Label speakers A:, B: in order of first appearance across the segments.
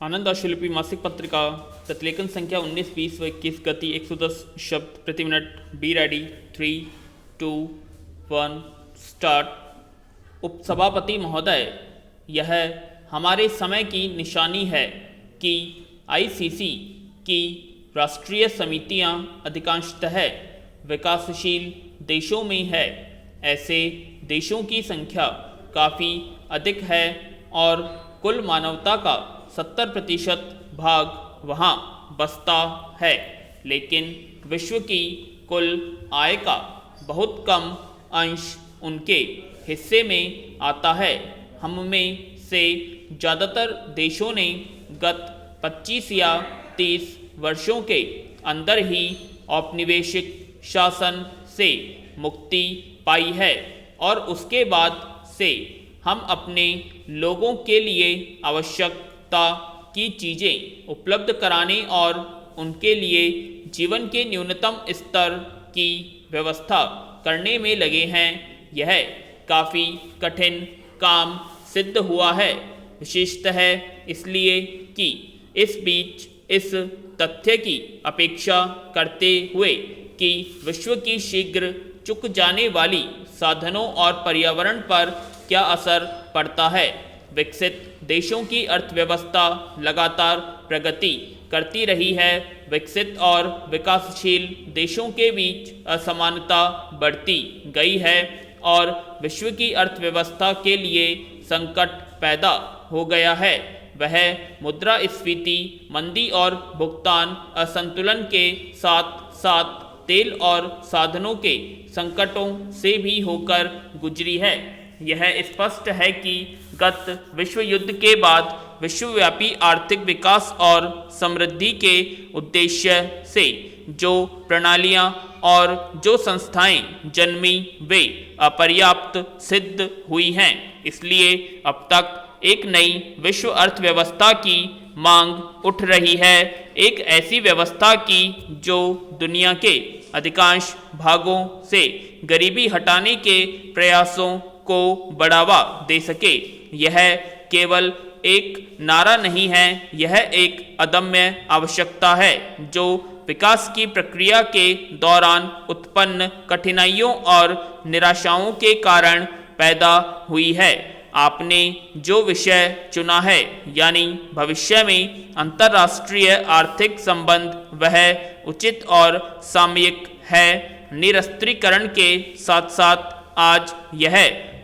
A: आनंद आशुलिपि मासिक पत्रिका प्रतिलेखन संख्या 19, 20 व 21, गति 110 शब्द प्रति मिनट। Be ready. 3, 2, 1 स्टार्ट। उपसभापति महोदय, यह हमारे समय की निशानी है कि आईसीसी की राष्ट्रीय समितियां अधिकांशतः विकासशील देशों में है। ऐसे देशों की संख्या काफ़ी अधिक है और कुल मानवता का 70% भाग वहाँ बसता है, लेकिन विश्व की कुल आय का बहुत कम अंश उनके हिस्से में आता है। हम में से ज़्यादातर देशों ने गत 25 या 30 वर्षों के अंदर ही औपनिवेशिक शासन से मुक्ति पाई है और उसके बाद से हम अपने लोगों के लिए आवश्यकता की चीज़ें उपलब्ध कराने और उनके लिए जीवन के न्यूनतम स्तर की व्यवस्था करने में लगे हैं। यह काफ़ी कठिन काम सिद्ध हुआ है, विशेषतः इसलिए कि इस बीच इस तथ्य की अपेक्षा करते हुए कि विश्व की शीघ्र चुक जाने वाली साधनों और पर्यावरण पर क्या असर पड़ता है, विकसित देशों की अर्थव्यवस्था लगातार प्रगति करती रही है। विकसित और विकासशील देशों के बीच असमानता बढ़ती गई है और विश्व की अर्थव्यवस्था के लिए संकट पैदा हो गया है। वह मुद्रास्फीति, मंदी और भुगतान असंतुलन के साथ साथ तेल और साधनों के संकटों से भी होकर गुजरी है। यह स्पष्ट है कि गत विश्व युद्ध के बाद विश्वव्यापी आर्थिक विकास और समृद्धि के उद्देश्य से जो प्रणालियां और जो संस्थाएं जन्मी वे अपर्याप्त सिद्ध हुई हैं। इसलिए अब तक एक नई विश्व अर्थव्यवस्था की मांग उठ रही है, एक ऐसी व्यवस्था की जो दुनिया के अधिकांश भागों से गरीबी हटाने के प्रयासों को बढ़ावा दे सके। यह केवल एक नारा नहीं है, यह एक अदम्य आवश्यकता है जो विकास की प्रक्रिया के दौरान उत्पन्न कठिनाइयों और निराशाओं के कारण पैदा हुई है। आपने जो विषय चुना है, यानी भविष्य में अंतर्राष्ट्रीय आर्थिक संबंध, वह उचित और सामयिक है। निरस्त्रीकरण के साथ साथ आज यह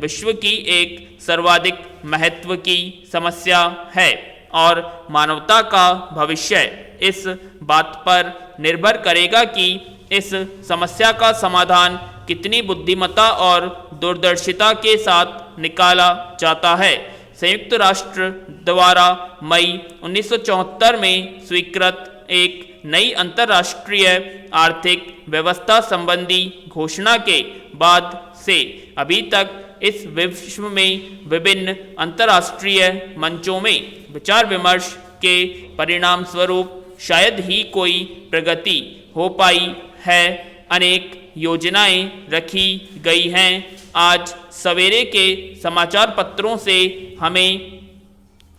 A: विश्व की एक सर्वाधिक महत्व की समस्या है और मानवता का भविष्य इस बात पर निर्भर करेगा कि इस समस्या का समाधान कितनी बुद्धिमत्ता और दूरदर्शिता के साथ निकाला जाता है। संयुक्त राष्ट्र द्वारा मई 1974 में स्वीकृत एक नई अंतर्राष्ट्रीय आर्थिक व्यवस्था संबंधी घोषणा के बाद से अभी तक इस विश्व में विभिन्न अंतर्राष्ट्रीय मंचों में विचार विमर्श के परिणाम स्वरूप शायद ही कोई प्रगति हो पाई है। अनेक योजनाएं रखी गई हैं। आज सवेरे के समाचार पत्रों से हमें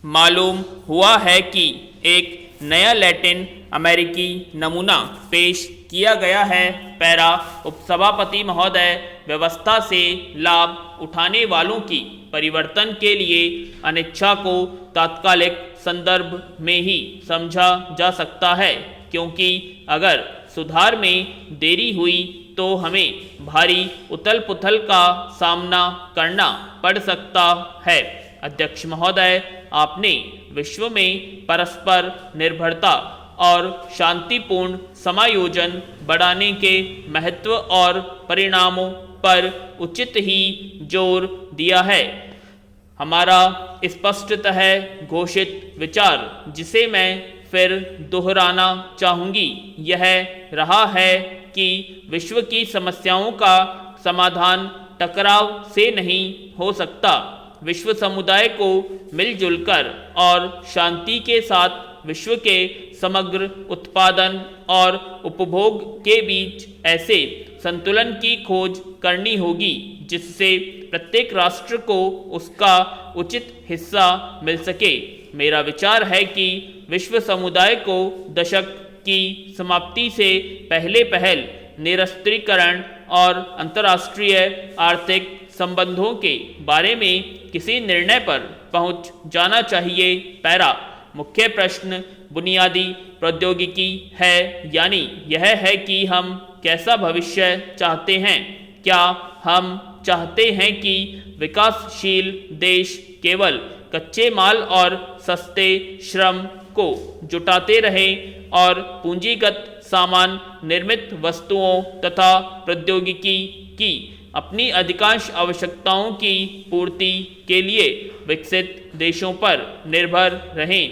A: मालूम हुआ है कि एक नया लैटिन अमेरिकी नमूना पेश किया गया है। पैरा उपसभापति महोदय, व्यवस्था से लाभ उठाने वालों की परिवर्तन के लिए अनिच्छा को तात्कालिक संदर्भ में ही समझा जा सकता है, क्योंकि अगर सुधार में देरी हुई तो हमें भारी उथल पुथल का सामना करना पड़ सकता है। अध्यक्ष महोदय, आपने विश्व में परस्पर निर्भरता और शांतिपूर्ण समायोजन बढ़ाने के महत्व और परिणामों पर उचित ही जोर दिया है। हमारा स्पष्टतः घोषित विचार, जिसे मैं फिर दोहराना चाहूँगी, यह रहा है कि विश्व की समस्याओं का समाधान टकराव से नहीं हो सकता। विश्व समुदाय को मिलजुल कर और शांति के साथ विश्व के समग्र उत्पादन और उपभोग के बीच ऐसे संतुलन की खोज करनी होगी जिससे प्रत्येक राष्ट्र को उसका उचित हिस्सा मिल सके। मेरा विचार है कि विश्व समुदाय को दशक की समाप्ति से पहल निरस्त्रीकरण और अंतर्राष्ट्रीय आर्थिक संबंधों के बारे में किसी निर्णय पर पहुंच जाना चाहिए। पैरा मुख्य प्रश्न बुनियादी प्रौद्योगिकी है, यानी यह है कि हम कैसा भविष्य चाहते हैं। क्या हम चाहते हैं कि विकासशील देश केवल कच्चे माल और सस्ते श्रम को जुटाते रहें और पूंजीगत सामान निर्मित वस्तुओं तथा प्रौद्योगिकी की अपनी अधिकांश आवश्यकताओं की पूर्ति के लिए विकसित देशों पर निर्भर रहें।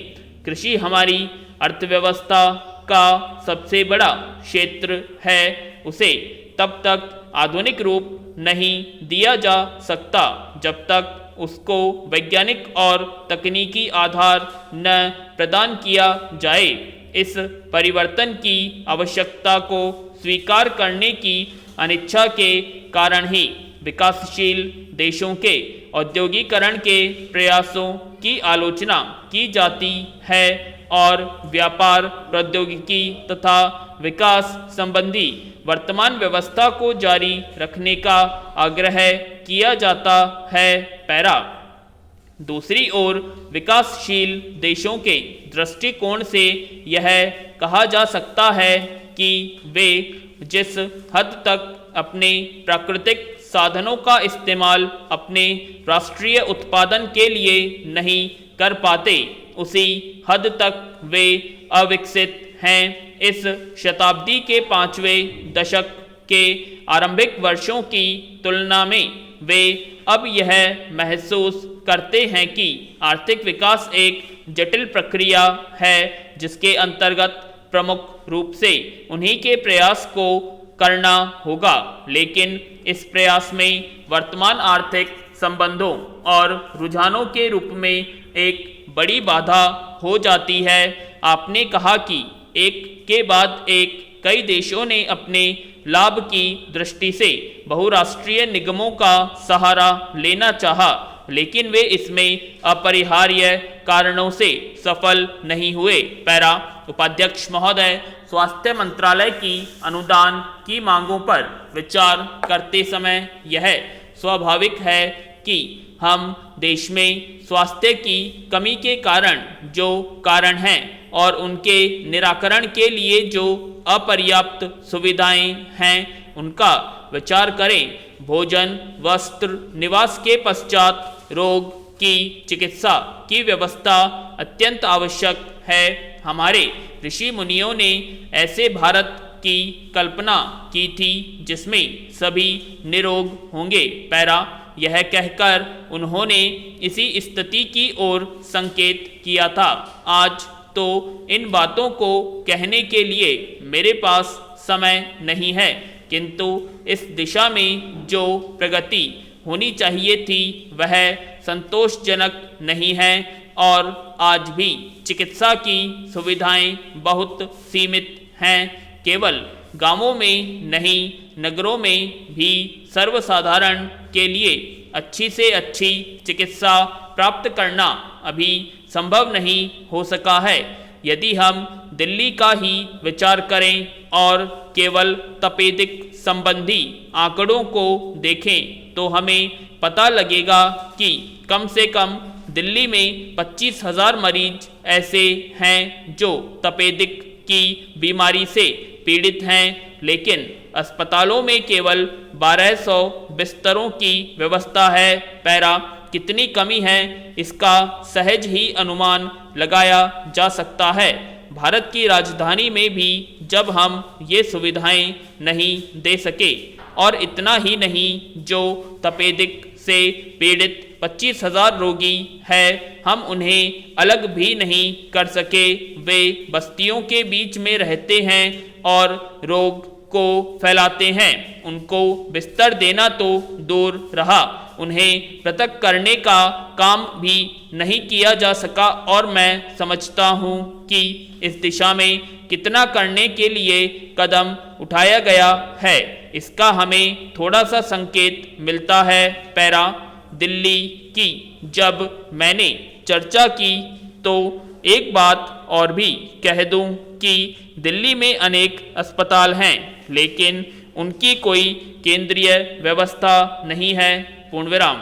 A: कृषि हमारी अर्थव्यवस्था का सबसे बड़ा क्षेत्र है, उसे तब तक आधुनिक रूप नहीं दिया जा सकता जब तक उसको वैज्ञानिक और तकनीकी आधार न प्रदान किया जाए। इस परिवर्तन की आवश्यकता को स्वीकार करने की अनिच्छा के कारण ही विकासशील देशों के औद्योगिकरण के प्रयासों की आलोचना की जाती है और व्यापार प्रौद्योगिकी तथा विकास संबंधी वर्तमान व्यवस्था को जारी रखने का आग्रह किया जाता है। पैरा दूसरी ओर विकासशील देशों के दृष्टिकोण से यह कहा जा सकता है कि वे जिस हद तक अपने प्राकृतिक साधनों का इस्तेमाल अपने राष्ट्रीय उत्पादन के लिए नहीं कर पाते, उसी हद तक वे अविकसित हैं। इस शताब्दी के 5वें दशक के आरंभिक वर्षों की तुलना में वे अब यह महसूस करते हैं कि आर्थिक विकास एक जटिल प्रक्रिया है जिसके अंतर्गत प्रमुख रूप से उन्हीं के प्रयास को करना होगा, लेकिन इस प्रयास में वर्तमान आर्थिक संबंधों और रुझानों के रूप में एक बड़ी बाधा हो जाती है। आपने कहा कि एक के बाद एक कई देशों ने अपने लाभ की दृष्टि से बहुराष्ट्रीय निगमों का सहारा लेना चाहा, लेकिन वे इसमें अपरिहार्य कारणों से सफल नहीं हुए। पैरा उपाध्यक्ष महोदय, स्वास्थ्य मंत्रालय की अनुदान की मांगों पर विचार करते समय यह स्वाभाविक है कि हम देश में स्वास्थ्य की कमी के कारण जो कारण हैं और उनके निराकरण के लिए जो अपर्याप्त सुविधाएं हैं उनका विचार करें। भोजन, वस्त्र, निवास के पश्चात रोग की चिकित्सा की व्यवस्था अत्यंत आवश्यक है। हमारे ऋषि मुनियों ने ऐसे भारत की कल्पना की थी जिसमें सभी निरोग होंगे। पैरा यह कहकर उन्होंने इसी स्थिति की ओर संकेत किया था। आज तो इन बातों को कहने के लिए मेरे पास समय नहीं है, किंतु इस दिशा में जो प्रगति होनी चाहिए थी वह संतोषजनक नहीं है और आज भी चिकित्सा की सुविधाएं बहुत सीमित हैं। केवल गांवों में नहीं, नगरों में भी सर्वसाधारण के लिए अच्छी से अच्छी चिकित्सा प्राप्त करना अभी संभव नहीं हो सका है। यदि हम दिल्ली का ही विचार करें और केवल तपेदिक संबंधी आंकड़ों को देखें तो हमें पता लगेगा कि कम से कम दिल्ली में 25,000 मरीज ऐसे हैं जो तपेदिक की बीमारी से पीड़ित हैं, लेकिन अस्पतालों में केवल 1200 बिस्तरों की व्यवस्था है। पैरा कितनी कमी है इसका सहज ही अनुमान लगाया जा सकता है। भारत की राजधानी में भी जब हम ये सुविधाएं नहीं दे सके, और इतना ही नहीं, जो तपेदिक से पीड़ित 25,000 रोगी है, हम उन्हें अलग भी नहीं कर सके। वे बस्तियों के बीच में रहते हैं और रोग को फैलाते हैं। उनको बिस्तर देना तो दूर रहा, उन्हें पृथक करने का काम भी नहीं किया जा सका, और मैं समझता हूँ कि इस दिशा में कितना करने के लिए कदम उठाया गया है इसका हमें थोड़ा सा संकेत मिलता है। पैरा दिल्ली की जब मैंने चर्चा की तो एक बात और भी कह दूं कि दिल्ली में अनेक अस्पताल हैं, लेकिन उनकी कोई केंद्रीय व्यवस्था नहीं है। पूर्णविराम।